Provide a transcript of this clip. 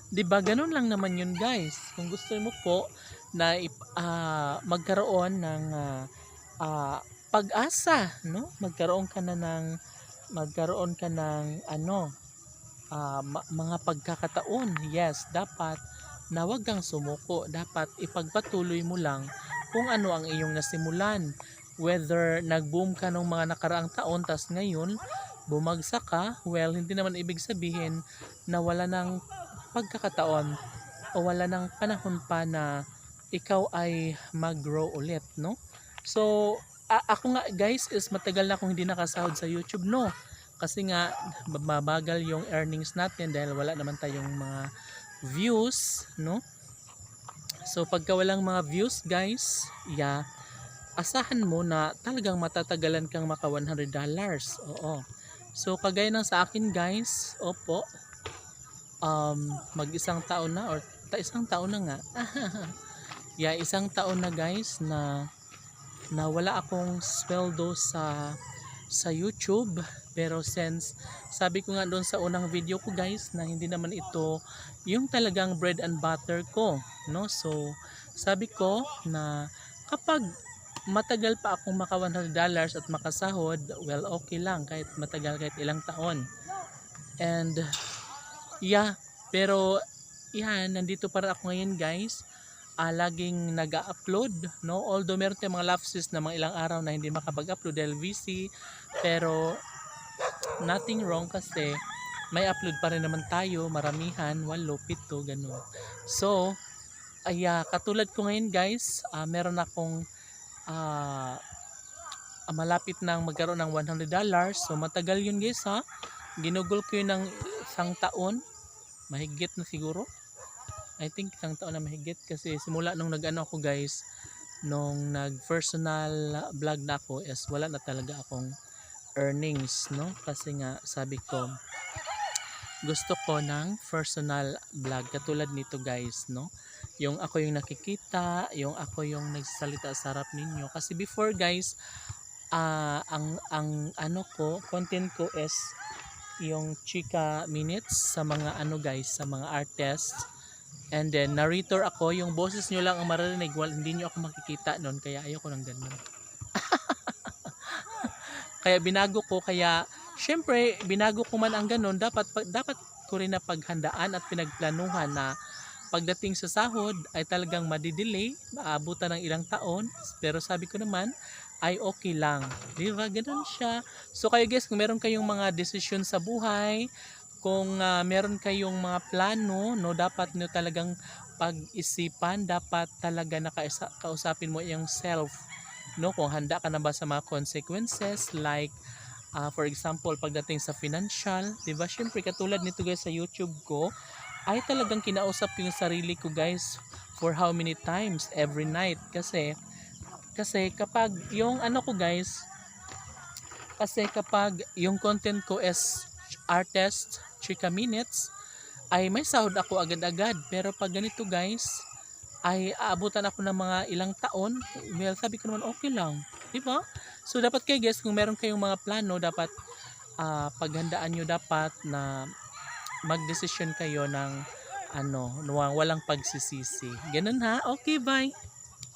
'Di ba gano'n lang naman 'yun guys. Kung gusto mo po na magkaroon ng ah, pag-asa 'no, magkaroon ka ng ano, mga pagkakataon. Yes, dapat na 'wag kang sumuko. Dapat ipagpatuloy mo lang kung ano ang iyong nasimulan. Whether nag-boom ka nung mga nakaraang taon tas ngayon bumagsak ka, well hindi naman ibig sabihin na wala ng pagkakataon o wala ng panahon pa na ikaw ay mag-grow ulit, no? So, ako nga guys is matagal na akong hindi nakasahod sa YouTube, no? Kasi nga mabagal yung earnings natin dahil wala naman tayong mga views, no? So, pagka walang mga views guys, yeah, asahan mo na talagang matatagalan kang maka $100. Oo. So, kagaya ng sa akin guys, opo, mag-isang taon na or isang taon na nga. Yeah, isang taon na guys na wala akong sweldo sa YouTube. Pero since sabi ko nga doon sa unang video ko guys na hindi naman ito yung talagang bread and butter ko, no? So, sabi ko na kapag matagal pa akong maka $100 at makasahod, well okay lang kahit matagal, kahit ilang taon. And yeah, pero yan, nandito para ako ngayon guys. Laging nag-upload, no? Although meron tayong mga lapses na mga ilang araw na hindi makapag-upload dahil busy, pero nothing wrong kasi may upload pa rin naman tayo, maramihan, 8, 7, ganun. So, katulad ko ngayon guys, meron akong malapit nang magkaroon ng $100. So, matagal yun guys ha. Ginugol ko yun ng isang taon, mahigit na siguro. I think isang taon na mahigit kasi simula nung nag-ano ako guys, nung nag-personal vlog na ako is wala na talaga akong earnings, no? Kasi nga sabi ko gusto ko ng personal vlog katulad nito guys, no? Yung ako yung nakikita, yung ako yung nagsasalita sa harap ninyo. Kasi before guys, ang ano ko, content ko is yung chika minutes sa mga ano guys, sa mga artists. And then narrator ako, yung boses nyo lang ang maririnig, hindi nyo ako makikita noon, kaya ayoko ng ganun. Kaya binago ko, kaya syempre binago ko man ang ganun, dapat ko rin na paghandaan at pinagplanuhan na pagdating sa sahod ay talagang madidelay, maabutan ng ilang taon, pero sabi ko naman ay okay lang. Di ba? Ganun siya. So kayo guys, kung meron kayong mga desisyon sa buhay, kung meron kayong mga plano, no, dapat nyo talagang pag-isipan, dapat talaga kausapin mo yung self, no, kung handa ka na ba sa mga consequences like for example pagdating sa financial, 'di ba? Syempre katulad nito guys sa YouTube ko, ay talagang kinausap ko yung sarili ko guys for how many times every night kasi kapag yung ano ko guys, kasi kapag yung content ko is artist, chika minutes, ay may sahod ako agad-agad. Pero pag ganito guys, ay aabutan ako ng mga ilang taon. Well, sabi ko naman okay lang. Diba? So dapat kayo guys, kung meron kayong mga plano, dapat paghandaan nyo dapat na magdesisyon kayo ng ano, walang pagsisisi. Ganun ha? Okay, bye!